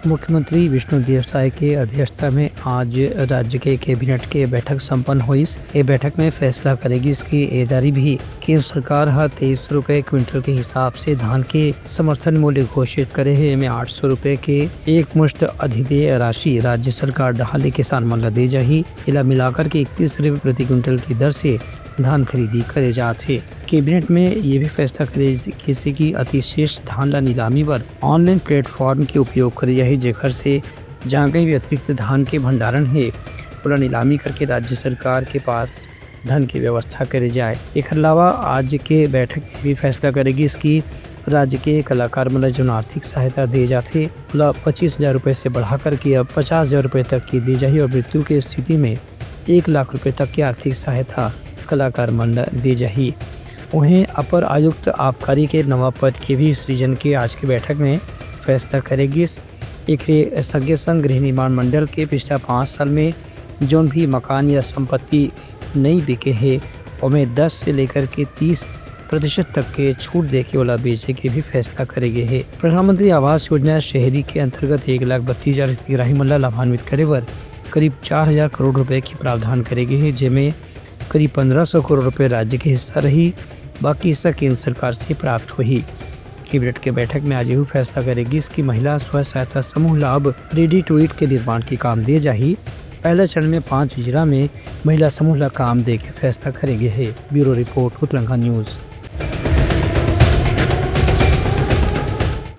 मुख्यमंत्री विष्णुदेव साय की अध्यक्षता में आज राज्य के कैबिनेट के बैठक संपन्न हुई। ये बैठक में फैसला करेगी इसकी एदारी भी केंद्र सरकार 2300 रुपए क्विंटल के हिसाब से धान के समर्थन मूल्य घोषित करे है। में 800 रुपए के एक मुश्त अधिदेय राशि राज्य सरकार डाले किसान मन ला दे जाही। इला मिलाकर के 31 रुपए प्रति क्विंटल की दर से धान खरीदी करे जाते। कैबिनेट में ये भी फैसला करे किसी की अतिशेष धान ला नीलामी पर ऑनलाइन प्लेटफॉर्म के उपयोग करे जाही, जेकर से जहाँ कहीं भी अतिरिक्त धान के भंडारण है पूरा नीलामी करके राज्य सरकार के पास धन की व्यवस्था करे जाए। एक अलावा आज के बैठक में भी फैसला करेगी इसकी राज्य के कलाकार मतलब जो आर्थिक सहायता दे जाते 25,000 रुपये से बढ़ाकर के अब 50,000 रुपये तक की दी जाए और मृत्यु की स्थिति में 1 लाख रुपये तक की आर्थिक सहायता कलाकार मंडल दी जाही। उन्हें अपर आयुक्त आबकारी के नवा पद के भी सृजन के आज की बैठक में फैसला करेगी। एक संघ गृह निर्माण मंडल के पिछले 5 साल में जो भी मकान या संपत्ति नहीं बिके है उनमें 10 से लेकर के 30% तक के छूट देके वाला बेचे के भी फैसला करेंगे है। प्रधानमंत्री आवास योजना शहरी के अंतर्गत 1,32,000 हितग्राही मन ला लाभान्वित करे बर करीब 4,000 करोड़ रुपए की प्रावधान करेगी है, जिसमें करीब 1,500 करोड़ रुपए राज्य के हिस्सा रही, बाकी हिस्सा केंद्र सरकार से प्राप्त हुई। कैबिनेट के बैठक में आज यह फैसला करेगी इसकी महिला स्व सहायता समूह लाभ रेडी टू ईट के निर्माण के काम दिए जाही। पहले चरण में 5 जिला में महिला समूह ला काम दे के फैसला करेंगे है। Bureau report Uttarakhand news.